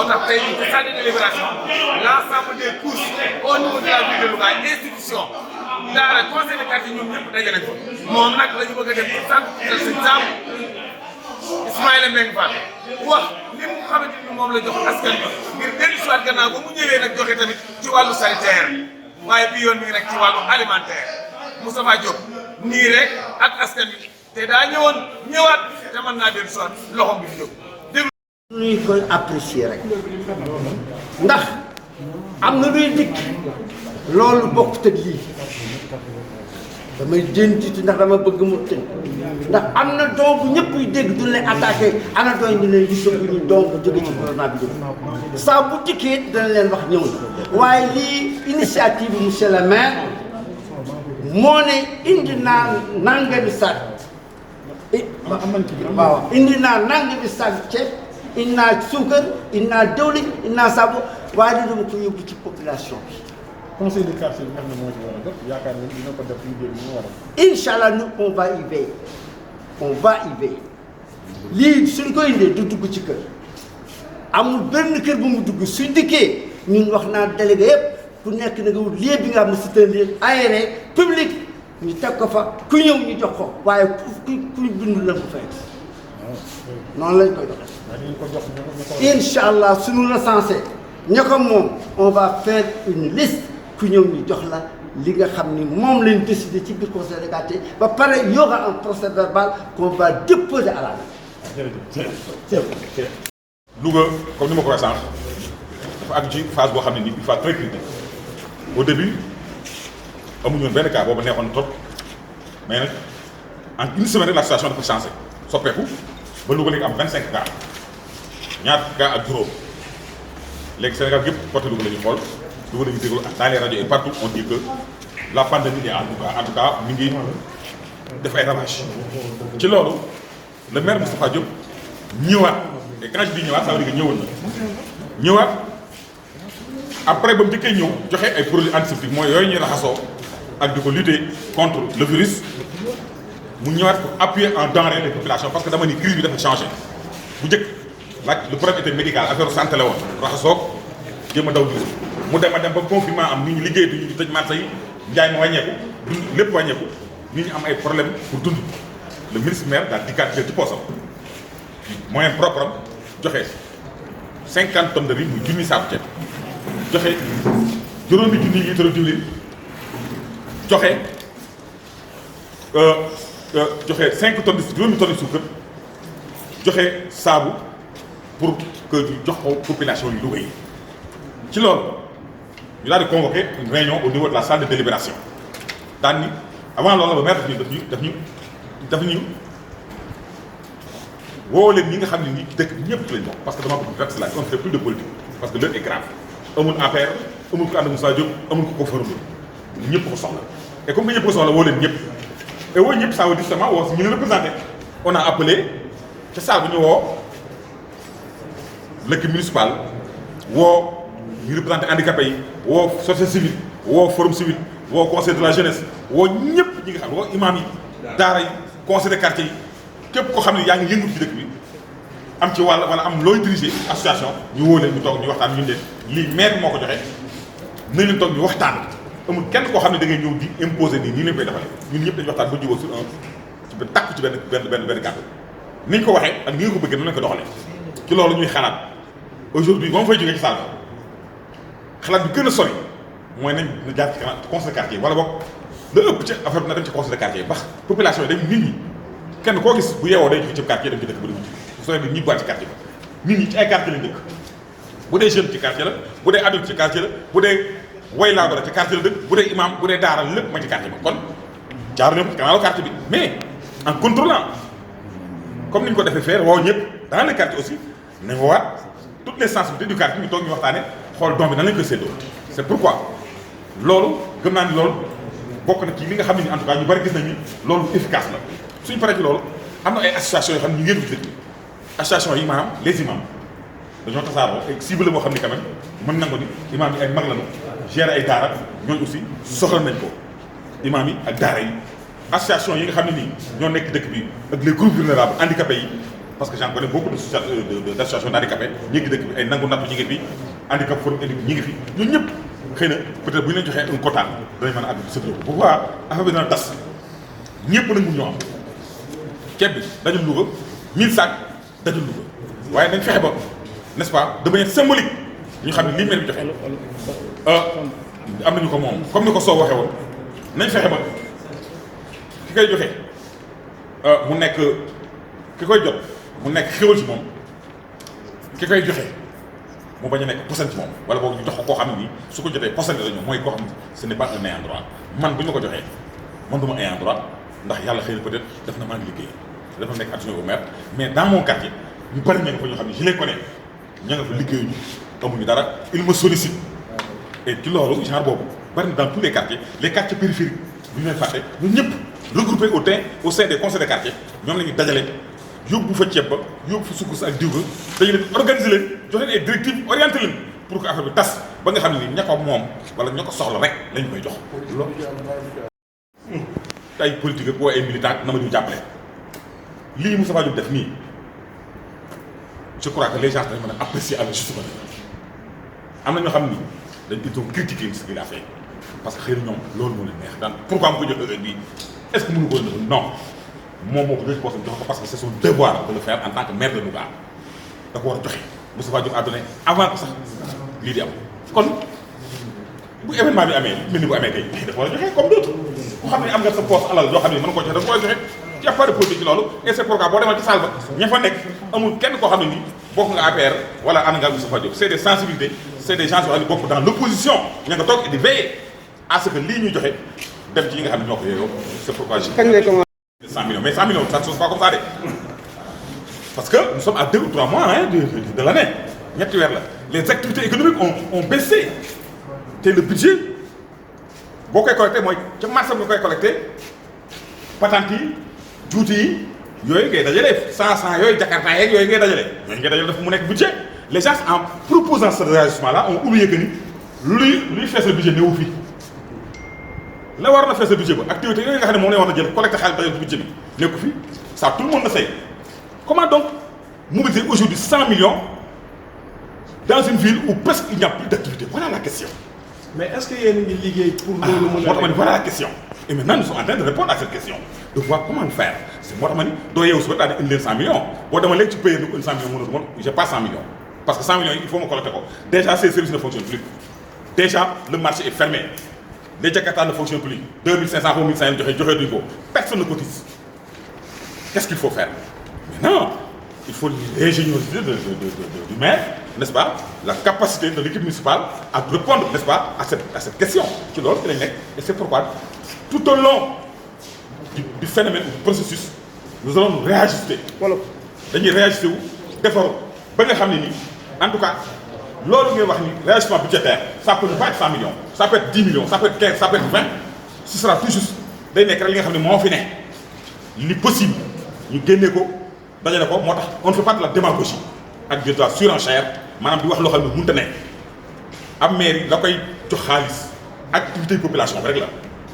tax tey jii ci salle de délibération l'ensemble des couches au niveau de la ville de Louga institution daara conseil de quartier ñoom ñëpp daje nañ ko moom nag la ñu bëgg a def ci sant sëñ Sam Ismaïla Mbengue Fall wax li mu xamante ni moom la jox askan bi ngir dellu si waat gannaaw ba mu ñëwee nag joxe tamit ci wàllu sanitaire waaye bii yoon mi ngi rek ci wàllu alimentaire Moustapha Diop nii rek ak askan bi te daa ñëwaat te mën naa dellu si waat loxoom bi fi jóg. ñuy koy apprécier rek ndax am na luy dikk loolu bokkut ak lii damay jëntitu ndax dama bëgg mu tënk ndax am na doom bu ñëpp yu dégg du leen attaqué ana doy ñu leen gis ñu doom bu jóge ci corona bi jóge saa bu dikkee dana leen wax ñëw na waaye lii initiative bi monsieur le maire moo ne indi naa nangami sac waaw indi naa nangami sac ceeb indi naa suukar indi naa dëwlin indi naa saabu waaye da dama ko yóbbu ci population bi. conseil de quartier bi nga xam ne moo ci war a jot yaakaar nañ dina ko def liggéey bi mu war a. incha allah nous on va y veiller on va y veiller lii suñ ko indee du dugg ci kër amul benn kër bu mu dugg suñ dikkee ñun wax naa délégué yëpp ku nekk na nga wut lieu bi nga xam ne c'est un lieu aéré public ñu teg ko fa ku ñëw ñu jox ko waaye ku bindu lañ ko fekk noonu lañ koy doxee. incha allah suñu recensé ña ko moom on va faire une liste ku ñëw ñu jox la li nga xam ni moom lañ décidé ci biir conseil de quartier ba pare y aura un procès verbal qu'on va déposer à la Louga comme ni ma ko waxee sànq dafa àgg ci phase boo xam ne nii il faut très critique au début amuñu woon benn cas boobu neexoon trop mais nag en une semaine la situation dafa changé soppeeku ba Louga léegi am 25 cas ñaar cas ak juróom léegi Sénégal yëpp côté Louga la ñuy xool Louga la ñuy déglu dans les radios et partout on dit que la pandémie est en tout cas mi ngi def ay ravages ci loolu le maire Moustapha Diop ñëwaat et quand je dis ñëwaat ça veut dire que ñëwoon na ñëwaat après ba mu njëkkee ñëw joxe ay produits antiseptiques mooy yooyu ñuy raxasoo ak di ko lutter contre le virus mu ñëwaat pour appuyer en denrée les populations parce que dama ni crise bi dafa changé bu njëkk laaj le problème était médical affaire santé la woon raxasoog jéem a daw virus mu dem a dem ba confinement am nit ñi liggéeyatuñu ñu tëj marché yi njaay ma wàññeeku dund lépp wàññeeku nit ñi am ay problème pour dund le ministre maire daal dikkaat jël ci poosam moyen propre am joxe 50 tonnes de riz muy junni saaku ceeb joxe juróomi junni litre diwlin joxe 5 tonnes juróomi tonnes de suukar joxe saabu pour que ñu jox ko population yi Louga yi ci loolu ñu daal di convoquer une réunion au niveau de la salle de délibération daan ni avant loolu ba maire daf ñu woo leen ñi nga xam ne ñi dëkk ñëpp lañ bokk parce que dama bëgg rek on ne fait plus de politique parce que l'heure est grave amul APR amul ko ànd Moussa Diop amul ko farandoo ñëpp ko soxla et comme que ñëpp ko soxla woo leen ñëpp et woo ñëpp ça veut dire seulement woo si ñu représenté on a appelé ca saa bu ñu woo l'équipe municipale woo ñu représenté handicapés yi woo société civile woo forum civil woo conseil de la jeunesse woo ñëpp ñi nga xam woo imam yi daara yi conseil de quartier yi képp koo xam ne yaa ngi yëngu ci dëkk bi am ci wàll wala am looy diriger association ñu woo leen ñu toog ñu waxtaan ñu leen lii maire moo ko joxe nañ leen toog ñu waxtaan amul kenn koo xam ne da ngay ñëw di imposer nii leen koy defalee ñun ñëpp dañu waxtaan ba jubóo sur un ci benn takku ci benn kàddu ni ñu ko waxee ak ni nga ko bëggee noonu lañ ko doxalee ci loolu ñuy xalaat aujourd'hui ba ma fay jógee ci salle xalaat bi gën a sori mooy nañ na jaar ci conseil de quartier wala boog la ëpp ci affaire bi na dem ci conseil de quartier bax population yi dañ nit ñi kenn koo gis bu yeewoo day jóge ci quartier dem ci dëkk ba dem ci soo demee ñibbaat ci quartier ba nit ñi ci ay quartier lañ dëkk bu dee jeune ci quartier la bu dee adulte ci quartier la bu dee waylaago la ci quartier la dëkk bu dee imam bu dee daara lépp ma ci quartier ba kon jaar nañu ko kanaalu quartier bi mais en contrôlant comme ni ñu ko defee faire woo ñëpp dans les quartiers aussi nañ woowaat toutes les sensibilités du quartier ñu toog ñu waxtaane xool doom bi nan lañ koy séddoo c'est pourquoi loolu gëm naa ni loolu bokk na ci li nga xam ne ni en tout cas ñu bari gis nañu loolu efficace la suñu paree ci loolu am na ay associations yoo xam ne ñu ngeen dëkk association yi maanaam les imams dañoo tasaaroo ay cible boo xam ni quand même mën nangu ni imam yi ay mag lañu gérer ay daara ñooñu aussi soxla nañ ko imam yi ak daara yi association yi nga xam ne nii ñoo nekk dëkk bi ak les groupes vulnérables handicapés yi parce que j'en connais beaucoup d'associations d'handicapés ñi ngi dëkk bi ay nangu nattu ñi ngi fi handicap forum ñi ngi fi ñun ñëpp xëy na peut-être bu ñu leen joxee un quota danañ mën a àgg sa bu boobaa affaire bi dana tas ñëpp nag mun ñoo am ceeb bi dajul Louga 1000 sacs dajul Louga waaye dañ fexe ba n'est-ce pas de manière symbolique ñu xam ne lii maire bi joxe am nañu ko moom comme ni ko Sow waxee woon nañ fexe ba ki koy joxe mu nekk ki koy jot mu nekk xéwal ci moom ki koy joxe mu bañ a nekk posan ci moom wala boog ñu jox ko koo xam ne nii su ko jotee posan la ñoom mooy koo xam ne ce n'est pas un ayant droit man bu ñu ma ko joxee man du ma ayant droit ndax yàlla xëy na peut-être def na maa ngi liggéey dafa nekk adjoint au maire mais dans mon quartier ñu bari ña nga fa ñoo xam ne je les connais ña nga fa liggéeyuñu amuñu dara il me sollicite et ci loolu genre boobu bari na dans tous les quartiers périphériques bu ñu leen fàtte ñun ñëpp regroupés au sein des conseils de quartier ñoom la ñuy dajale yóbbu fa ceeb ba yóbbu fa sukkus ak diw ga dañu leen organiser leen jox leen ay directives orienté leen pour que affaire bi tas ba nga xam ne ni ña ko moom wala ña ko soxla rek lañu koy jox loolu ay politique ak ay militants na ma ñu jàppale lii Moustapha Diop def nii je crois que les gens dañu mën a apprécier avec juste valeur am na ñoo xam ni dañ ko critiquer ce qu'il a fait parce que xëy na ñoom loolu moo leen neex daan pourquoi mu ko jox heure bii est-ce que mënu ko def non moom moo ko jël poste jox ko parce que c'est son devoir de le faire en tant que maire de Louga da ko war a joxe Moustapha Diop a donné avant que sax lii di am kon bu événement bi amee mel ni bu amee kay dafa war a joxe comme d'autres ku xam ne am nga sa poste alal yoo xam ne mën ko joxe da nga koy joxe y a pas de politique ci loolu et c'est pourquoi boo demal ci salle ba ña fa nekk amul kenn koo xam ne nii bokk nga APR wala ànd nga Moustapha Diop c'est des sensibilités c'est des gens yoo xam ne bokk dans l'opposition ña nga toog et di veiller à ce que lii ñuy joxe dem ci ñi nga xam ne ñoo ko yeyoo c'est pourquoi je 100 millions mais 100 millions ça ne se passe pas comme ça de parce que nous sommes à 2 ou 3 mois hein, de l'année ñetti weer la les activités économiques ont baissé te le budget boo koy collecté mooy ca marché nga koy collecté patente yi juuti yi yooyu ngay dajale 100 yooyu jakarta yeeg yooyu ngay dajale def mu nekk budget les gens en proposant ce réajustement là ont oublié que ni luy fees le budget néewu fii la war na fees le budget ba activité yooyu nga xam ne moom la war na jël collecté xaalis dajale budget bi nekku fi ça tout le monde le sait comment donc mobiliser aujourd'hui 100 millions dans une ville où presque il n'y a plus d'activité voilà la question. mais est-ce que yéen a ngi liggéey pour loolu mën a. moo tax ma ni voilà la question et maintenant nous sommes en train de répondre à cette question de voir comment le faire c'est moo tax ma ni doo yeewu suba daal di indi leen 100 millions boo demee léegi ci payer ni ko indi 100 millions mënatu ma j'ai pas 100 millions parce que 100 millions il faut ma collecter ko déjà ces services ne fonctionnent plus déjà le marché est fermé les Jakarta ne fonctionnent plus 2500 ou 1500 joxe duñ ko personne ne cotise qu'est-ce qu'il faut faire maintenant il faut l'ingéniosité du maire, n'est-ce pas, la capacité de l'équipe municipale à répondre, n'est-ce pas, à cette question. Et c'est pourquoi, tout au long du phénomène, du processus, nous allons nous réajuster. Voilà. Nous réajuster d'effort. En tout cas, lors du réajustement budgétaire, ça peut ne pas être 100 millions, ça peut être 10 millions, ça peut être 15, ça peut être 20. Ce sera tout juste. Nous allons faire ce possible. Nous gagnons. dajale ko moo tax on ne fait pas de la démagogie ak de la surenchère maanaam di wax loo xam ne mënut a nekk am mairie la koy jox xaalis activité population bi rek la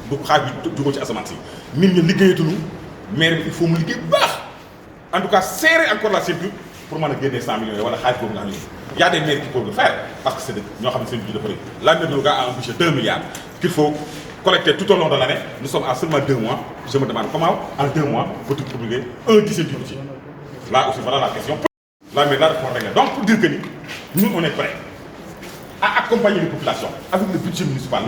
du xaalis bi jógoo ci asamaan si nit ñi liggéeyatuñu maire bi il faut mu liggéey bu baax en tout cas serrer encore la ceinture pour mën a génnee 100 millions wala xaalis boobu nga xam ne y a des maires qui peuvent le faire parce que c'est ñoo xam ne seen budget dafa rëy la mairie de Louga a un budget 2 milliards qu'il faut collecter tout au long de l'année. Nous sommes à seulement 2 mois. Je me demande comment en 2 mois faut-il publier un dixième du budget. Là aussi, voilà la question. Là, mais là, il faut régler. Donc, pour dire que nous, on est prêts à accompagner les populations avec le budget municipal,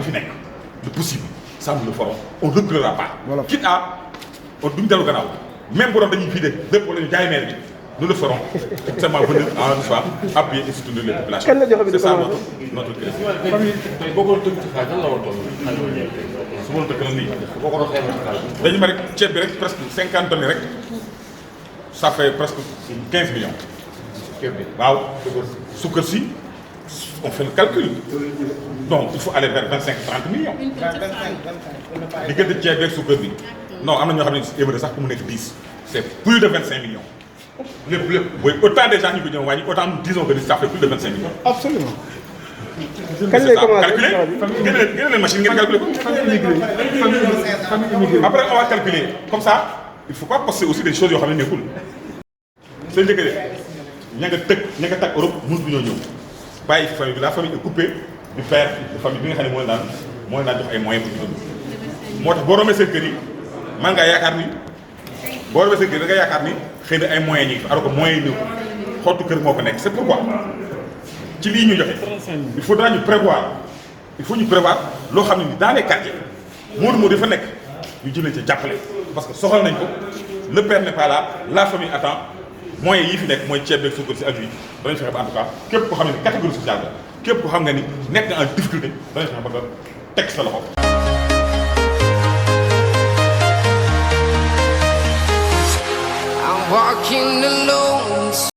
le possible. Ça, nous le ferons. On ne reculera pas. Voilà. Quitte à, on nous dit même pour nous vider, nous le ferons. Seulement venir en soir, appuyer et soutenir les populations. C'est ça notre presque 50 tonnes, ça fait presque 15 millions. Wow. Soukersi, on fait le calcul. Donc il faut aller vers 25-30 millions. Les gars de Tchèque Soukersi. Non, c'est plus de 25 millions. Oui, autant de gens qui viennent, autant nous disons que ça fait plus de 25 millions. Absolument. Calculer. Les machines calculer. Après, on va calculer. Comme ça, il ne faut pas passer aussi des choses qui sont cool. seen njëkk de ña nga tag Europe mënut ñoo ñëw bàyyi fi famille bi la famille est coupée du père de famille bi nga xam ne mooy daan jox ay moyens pour ñu dund. moo tax boo rombee seen kër yi man ngaa yaakaar ni boo rombee seen kër da nga yaakaar ni xëy na ay moyens ñi ngi fi alors que moyens yi néew xottu kër moo ko nekk c'est pourquoi ci lii ñu joxe il faudra ñu prévoir loo xam ne ni dans les quartiers Modou dafa nekk ñu jëlee ca jàppale parce que soxal nañ ko le père n'est pas là la famille attend moyens yi fi nekk mooy ceeb beeg suukar si ak yi danañ fexe ba en tout cas képp ko xam ne ni catégorie sociale la képp ko xam nga ni nekk na en difficulté danañ fexe ba nga teg sa loxo. I'm walking alone.